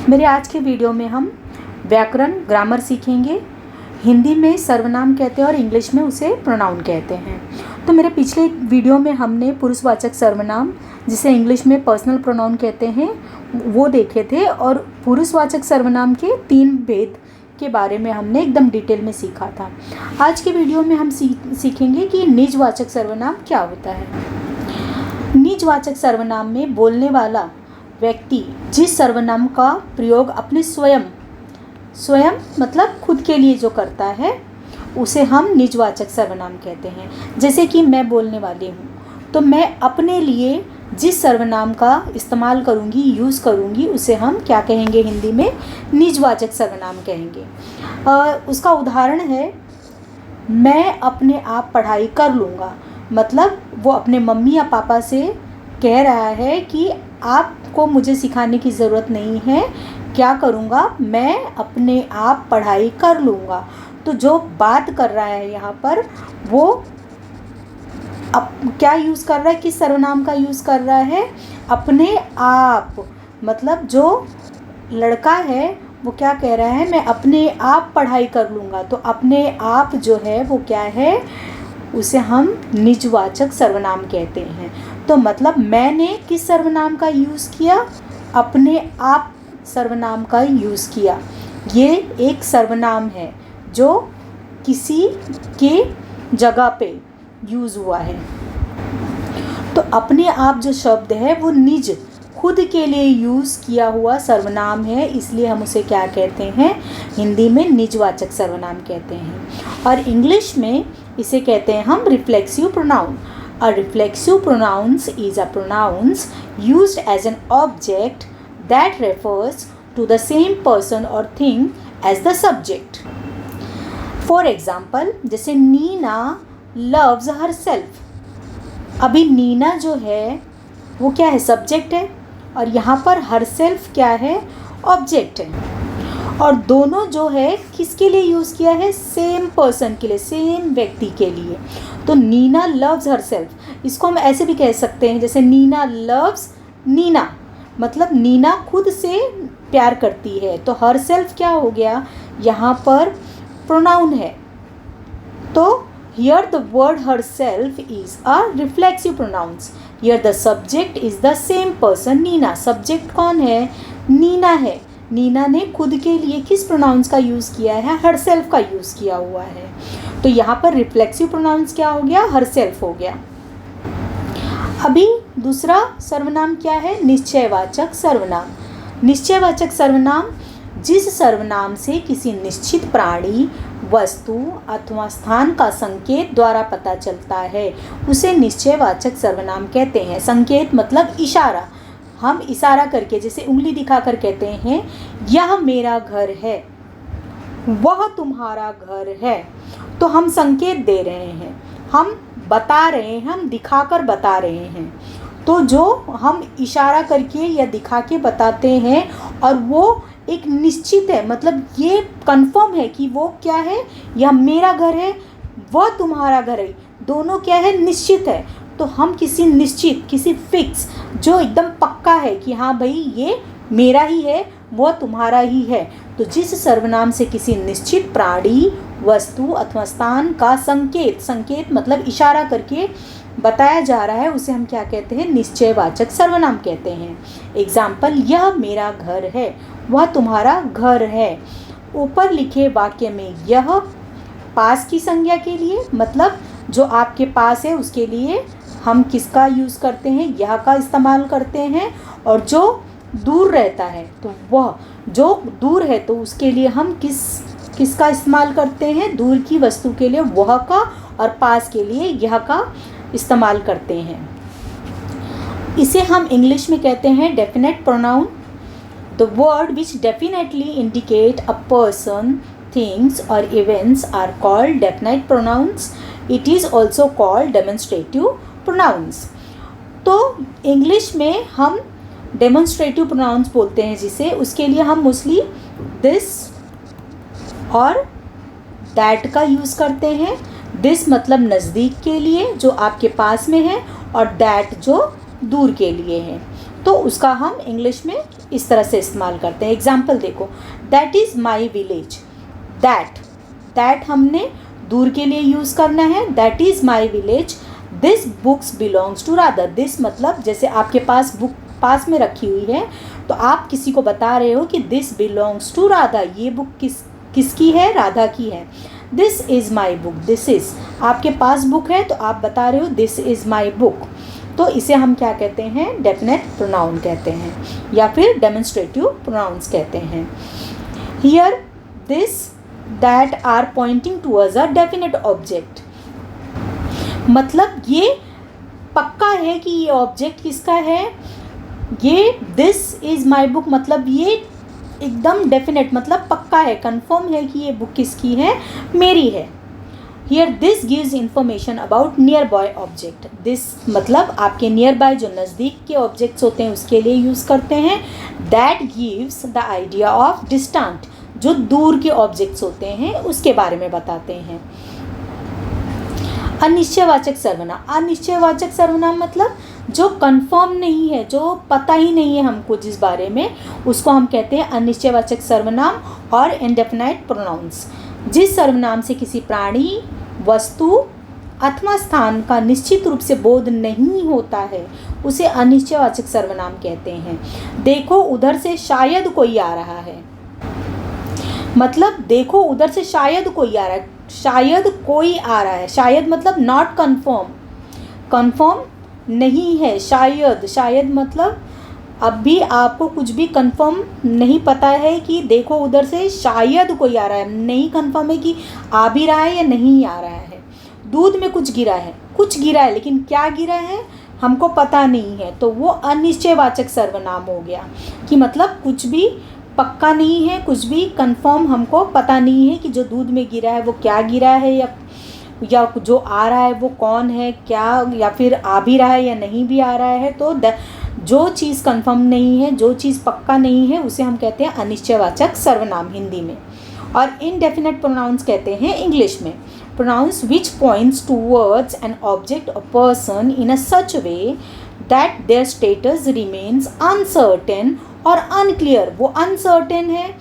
मेरे आज के वीडियो में हम व्याकरण ग्रामर सीखेंगे। हिंदी में सर्वनाम कहते हैं और इंग्लिश में उसे प्रोनाउन कहते हैं। तो मेरे पिछले वीडियो में हमने पुरुषवाचक सर्वनाम, जिसे इंग्लिश में पर्सनल प्रोनाउन कहते हैं, वो देखे थे और पुरुषवाचक सर्वनाम के 3 भेद के बारे में हमने एकदम डिटेल में सीखा था। आज के वीडियो में हम सीखेंगे कि निजवाचक सर्वनाम क्या होता है। निजवाचक सर्वनाम में बोलने वाला व्यक्ति जिस सर्वनाम का प्रयोग अपने स्वयं मतलब खुद के लिए जो करता है उसे हम निजवाचक सर्वनाम कहते हैं। जैसे कि मैं बोलने वाली हूँ, तो मैं अपने लिए जिस सर्वनाम का इस्तेमाल करूँगी, यूज़ करूँगी, उसे हम क्या कहेंगे? हिंदी में निजवाचक सर्वनाम कहेंगे। उसका उदाहरण है, मैं अपने आप पढ़ाई कर लूँगा। मतलब वो अपने मम्मी या पापा से कह रहा है कि आपको मुझे सिखाने की ज़रूरत नहीं है, क्या करूँगा, मैं अपने आप पढ़ाई कर लूँगा। तो जो बात कर रहा है यहाँ पर, वो अब क्या यूज़ कर रहा है, किस सर्वनाम का यूज़ कर रहा है? अपने आप। मतलब जो लड़का है वो क्या कह रहा है? मैं अपने आप पढ़ाई कर लूँगा। तो अपने आप जो है वो क्या है? उसे हम निजवाचक सर्वनाम कहते हैं। तो मतलब मैंने किस सर्वनाम का यूज़ किया? अपने आप सर्वनाम का यूज़ किया। ये एक सर्वनाम है जो किसी के जगह पे यूज़ हुआ है। तो अपने आप जो शब्द है वो निज, खुद के लिए यूज़ किया हुआ सर्वनाम है, इसलिए हम उसे क्या कहते हैं? हिंदी में निजवाचक सर्वनाम कहते हैं। और इंग्लिश में इसे कहते हैं हम reflexive pronoun. A reflexive pronouns is a pronouns used as an object that refers to the same person or thing as the subject. For example, जैसे नीना loves herself। अभी नीना जो है वो क्या है? सब्जेक्ट है, और यहाँ पर herself क्या है? ऑब्जेक्ट है। और दोनों जो है किसके लिए यूज़ किया है? सेम पर्सन के लिए, सेम व्यक्ति के लिए। तो नीना लव्स हरसेल्फ, इसको हम ऐसे भी कह सकते हैं, जैसे नीना लव्स नीना, मतलब नीना खुद से प्यार करती है। तो हरसेल्फ क्या हो गया? यहाँ पर प्रोनाउन है। तो here the word herself is a reflexive pronouns. Here the subject is the same person Neena. Subject कौन है? नीना है। नीना ने खुद के लिए किस प्रोनाउंस का यूज़ किया है? हरसेल्फ का यूज़ किया हुआ है। तो यहाँ पर रिफ्लेक्सिव प्रोनाउंस क्या हो गया? हरसेल्फ हो गया। अभी दूसरा सर्वनाम क्या है? निश्चयवाचक सर्वनाम। निश्चयवाचक सर्वनाम जिस सर्वनाम से किसी निश्चित प्राणी, वस्तु अथवा स्थान का संकेत द्वारा पता चलता है, उसे निश्चयवाचक सर्वनाम कहते हैं। संकेत मतलब इशारा। हम इशारा करके, जैसे उंगली दिखाकर कहते हैं, यह मेरा घर है, वह तुम्हारा घर है। तो हम संकेत दे रहे हैं, हम बता रहे हैं, हम दिखाकर बता रहे हैं। तो जो हम इशारा करके या दिखा के बताते हैं और वो एक निश्चित है, मतलब ये कंफर्म है कि वो क्या है? यह मेरा घर है, वह तुम्हारा घर है। दोनों क्या है? निश्चित है। तो हम किसी निश्चित, किसी फिक्स, जो एकदम पक्का है कि हाँ भाई ये मेरा ही है, वो तुम्हारा ही है। तो जिस सर्वनाम से किसी निश्चित प्राणी, वस्तु अथवा स्थान का संकेत मतलब इशारा करके बताया जा रहा है, उसे हम क्या कहते हैं? निश्चयवाचक सर्वनाम कहते हैं। एग्जाम्पल, यह मेरा घर है, वह तुम्हारा घर है। ऊपर लिखे वाक्य में यह पास की संज्ञा के लिए, मतलब जो आपके पास है उसके लिए हम किसका यूज़ करते हैं? यह का इस्तेमाल करते हैं। और जो दूर रहता है, तो वह जो दूर है, तो उसके लिए हम किसका इस्तेमाल करते हैं? दूर की वस्तु के लिए वह का, और पास के लिए यह का इस्तेमाल करते हैं। इसे हम इंग्लिश में कहते हैं definite pronoun. The word which definitely indicate a person, things or events are called definite pronouns. It is also called demonstrative pronouns. तो इंग्लिश में हम डेमोन्स्ट्रेटिव प्रोनाउंस बोलते हैं जिसे, उसके लिए हम मोस्टली दिस और दैट का यूज़ करते हैं। दिस मतलब नज़दीक के लिए, जो आपके पास में है, और दैट जो दूर के लिए है। तो उसका हम इंग्लिश में इस तरह से इस्तेमाल करते हैं। एग्जाम्पल देखो, that is my village. That हमने दूर के लिए यूज़ करना है, that is my village. This books belongs to Radha. This मतलब जैसे आपके पास बुक पास में रखी हुई है तो आप किसी को बता रहे हो कि दिस बिलोंग्स टू राधा, ये बुक किसकी है, राधा की है। This is my book, this is आपके पास बुक है तो आप बता रहे हो दिस इज़ माई बुक। तो इसे हम क्या कहते हैं, डेफिनेट प्रोनाउन कहते हैं या फिर डेमोन्स्ट्रेटिव प्रोनाउंस कहते हैं। Here this that are pointing towards a definite object, मतलब ये पक्का है कि ये ऑब्जेक्ट किसका है। ये दिस इज़ माई बुक मतलब ये एकदम डेफिनेट मतलब पक्का है, कंफर्म है कि ये बुक किसकी है, मेरी है। Here this gives information about near by object. This मतलब आपके नियर बाय जो नज़दीक के ऑब्जेक्ट्स होते हैं उसके लिए यूज़ करते हैं। That gives the idea of distant, जो दूर के ऑब्जेक्ट्स होते हैं उसके बारे में बताते हैं। अनिश्चयवाचक सर्वनाम। अनिश्चयवाचक सर्वनाम मतलब जो कंफर्म नहीं है, जो पता ही नहीं है हमको जिस बारे में, उसको हम कहते हैं अनिश्चयवाचक सर्वनाम और इंडेफिनाइट प्रोनाउंस। जिस सर्वनाम से किसी प्राणी, वस्तु अथवा स्थान का निश्चित रूप से बोध नहीं होता है उसे अनिश्चयवाचक सर्वनाम कहते हैं। देखो उधर से शायद कोई आ रहा है, मतलब देखो उधर से शायद कोई आ रहा है, शायद कोई आ रहा है। शायद मतलब नॉट कंफर्म, कंफर्म नहीं है। शायद मतलब अभी आपको कुछ भी कंफर्म नहीं पता है कि देखो उधर से शायद कोई आ रहा है, नहीं कंफर्म है कि आ भी रहा है या नहीं आ रहा है। दूध में कुछ गिरा है लेकिन क्या गिरा है हमको पता नहीं है, तो वो अनिश्चयवाचक सर्वनाम हो गया कि मतलब कुछ भी पक्का नहीं है, कुछ भी कंफर्म हमको पता नहीं है कि जो दूध में गिरा है वो क्या गिरा है या जो आ रहा है वो कौन है, क्या या फिर आ भी रहा है या नहीं भी आ रहा है। तो जो चीज़ कंफर्म नहीं है, जो चीज़ पक्का नहीं है उसे हम कहते हैं अनिश्चयवाचक सर्वनाम हिंदी में। और इनडेफिनेट प्रोनाउंस कहते हैं इंग्लिश में। Pronouns which points towards an object और person in a such way that their status remains uncertain और अनक्लियर। वो अनसर्टेन है,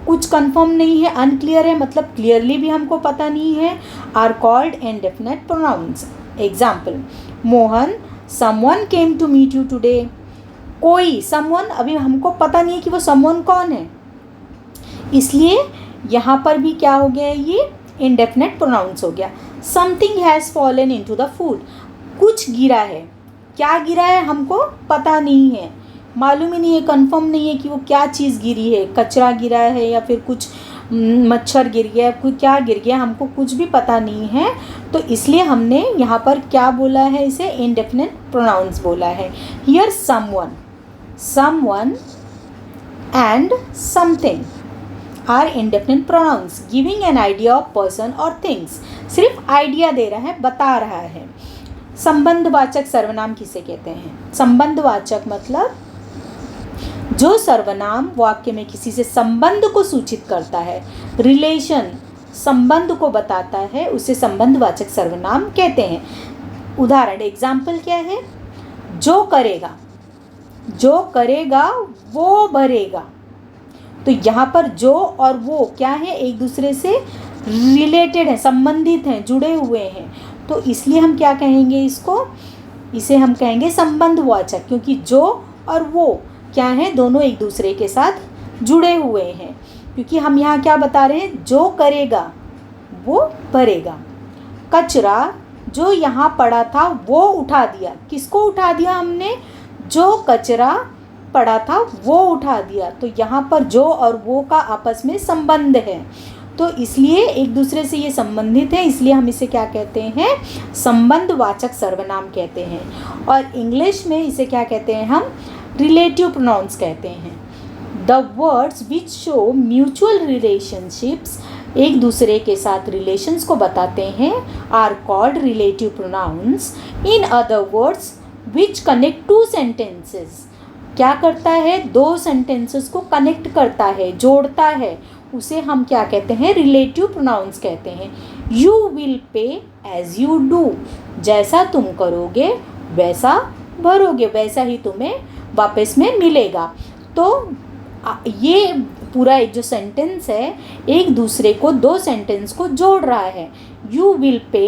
कुछ कंफर्म नहीं है, अनक्लियर है मतलब क्लियरली भी हमको पता नहीं है, are called indefinite pronouns. Example, Mohan someone came to meet you today. कोई, समवन, अभी हमको पता नहीं है कि वो समवन कौन है, इसलिए यहाँ पर भी क्या हो गया, ये इनडेफिनेट प्रोनाउंस हो गया। Something has fallen into the food. कुछ गिरा है, क्या गिरा है हमको पता नहीं है, मालूम ही नहीं है, कंफर्म नहीं है कि वो क्या चीज़ गिरी है, कचरा गिरा है या फिर कुछ मच्छर गिर गया, कोई क्या गिर गया, हमको कुछ भी पता नहीं है। तो इसलिए हमने यहाँ पर क्या बोला है, इसे इनडेफिनेट प्रोनाउंस बोला है। Here someone and something are indefinite pronouns giving an idea of person और थिंग्स। सिर्फ आइडिया दे रहा है, बता रहा है। संबंधवाचक सर्वनाम किसे कहते हैं? संबंधवाचक मतलब जो सर्वनाम वाक्य में किसी से संबंध को सूचित करता है, रिलेशन, संबंध को बताता है, उसे संबंधवाचक सर्वनाम कहते हैं। उदाहरण, एग्जाम्पल क्या है, जो करेगा वो भरेगा। तो यहाँ पर जो और वो क्या है, एक दूसरे से रिलेटेड है, संबंधित हैं, जुड़े हुए हैं। तो इसलिए हम क्या कहेंगे इसे हम कहेंगे संबंधवाचक, क्योंकि जो और वो क्या है, दोनों एक दूसरे के साथ जुड़े हुए हैं। क्योंकि हम यहाँ क्या बता रहे हैं, जो करेगा वो भरेगा। कचरा जो यहाँ पड़ा था वो उठा दिया। किसको उठा दिया हमने? जो कचरा पड़ा था वो उठा दिया। तो यहाँ पर जो और वो का आपस में संबंध है, तो इसलिए एक दूसरे से ये संबंधित है, इसलिए हम इसे क्या कहते हैं, संबंधवाचक सर्वनाम कहते हैं। और इंग्लिश में इसे क्या कहते हैं हम, रिलेटिव प्रोनाउंस कहते हैं। The words which show mutual relationships, एक दूसरे के साथ रिलेशंस को बताते हैं, are called relative pronouns. In other words which connect to sentences, क्या करता है, दो सेंटेंसेस को कनेक्ट करता है, जोड़ता है, उसे हम क्या कहते हैं, रिलेटिव प्रोनाउंस कहते हैं। You will pay as you do, जैसा तुम करोगे वैसा भरोगे, वैसा ही तुम्हें वापस में मिलेगा। तो ये पूरा एक जो सेंटेंस है एक दूसरे को, दो सेंटेंस को जोड़ रहा है। You will pay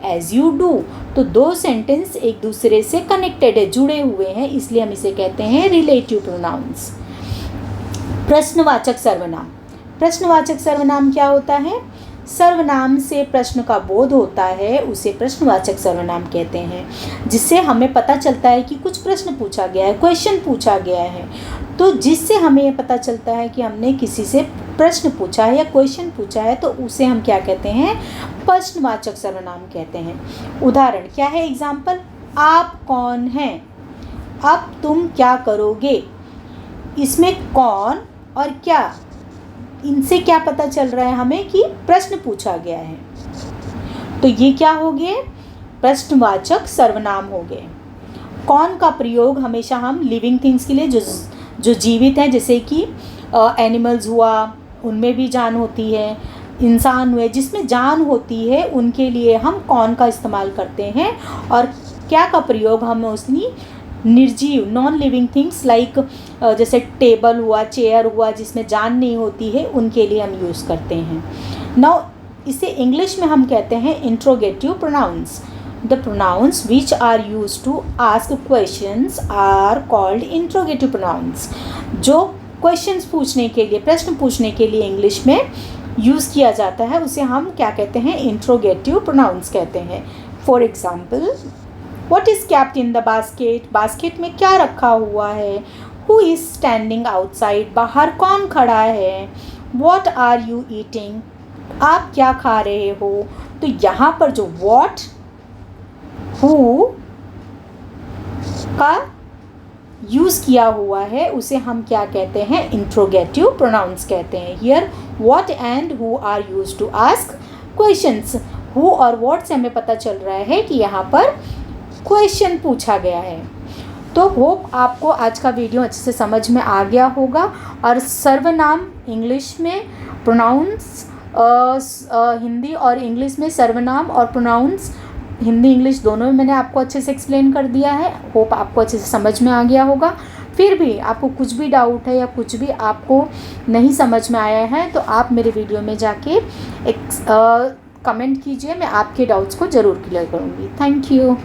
as you do, तो दो सेंटेंस एक दूसरे से कनेक्टेड है, जुड़े हुए हैं, इसलिए हम इसे कहते हैं रिलेटिव प्रोनाउंस। प्रश्नवाचक सर्वनाम। प्रश्नवाचक सर्वनाम क्या होता है? सर्वनाम से प्रश्न का बोध होता है, उसे प्रश्नवाचक सर्वनाम कहते हैं, जिससे हमें पता चलता है कि कुछ प्रश्न पूछा गया है, क्वेश्चन पूछा गया है। तो जिससे हमें ये पता चलता है कि हमने किसी से प्रश्न पूछा है या क्वेश्चन पूछा है, तो उसे हम क्या कहते हैं? प्रश्नवाचक सर्वनाम कहते हैं। उदाहरण क्या है? एग्जाम्पल, आप कौन हैं? अब तुम क्या करोगे? इसमें कौन और क्या, इनसे क्या पता चल रहा है हमें कि प्रश्न पूछा गया है। तो ये क्या हो गए? प्रश्नवाचक सर्वनाम हो गए। कौन का प्रयोग हमेशा हम लिविंग थिंग्स के लिए, जो जीवित हैं, जैसे कि एनिमल्स हुआ, उनमें भी जान होती है, इंसान हुए जिसमें जान होती है, उनके लिए हम कौन का इस्तेमाल करते हैं। और क्या का प्रयोग हम उसनी निर्जीव, नॉन लिविंग थिंग्स लाइक जैसे टेबल हुआ, चेयर हुआ, जिसमें जान नहीं होती है, उनके लिए हम यूज़ करते हैं। नाउ इसे इंग्लिश में हम कहते हैं interrogative pronouns. The pronouns which are use to ask questions are called interrogative pronouns. जो क्वेश्चंस पूछने के लिए, प्रश्न पूछने के लिए इंग्लिश में यूज़ किया जाता है, उसे हम क्या कहते हैं? इंट्रोगेटिव प्रोनाउंस कहते हैं। For example, What is kept in the basket? Basket में क्या रखा हुआ है? Who is standing outside? बाहर कौन खड़ा है? What are you eating? आप क्या खा रहे हो? तो यहाँ पर जो what, who का यूज़ किया हुआ है, उसे हम क्या कहते हैं? इंट्रोगेटिव प्रोनाउंस कहते हैं। Here what and who are used to ask questions. Who और what से हमें पता चल रहा है कि यहाँ पर क्वेश्चन पूछा गया है। तो होप आपको आज का वीडियो अच्छे से समझ में आ गया होगा। और सर्वनाम इंग्लिश में, प्रोनाउंस हिंदी और इंग्लिश में, सर्वनाम और प्रोनाउंस हिंदी इंग्लिश दोनों में मैंने आपको अच्छे से एक्सप्लेन कर दिया है। होप आपको अच्छे से समझ में आ गया होगा। फिर भी आपको कुछ भी डाउट है या कुछ भी आपको नहीं समझ में आया है, तो आप मेरे वीडियो में जाके कमेंट कीजिए, मैं आपके डाउट्स को ज़रूर क्लियर करूँगी। Thank you.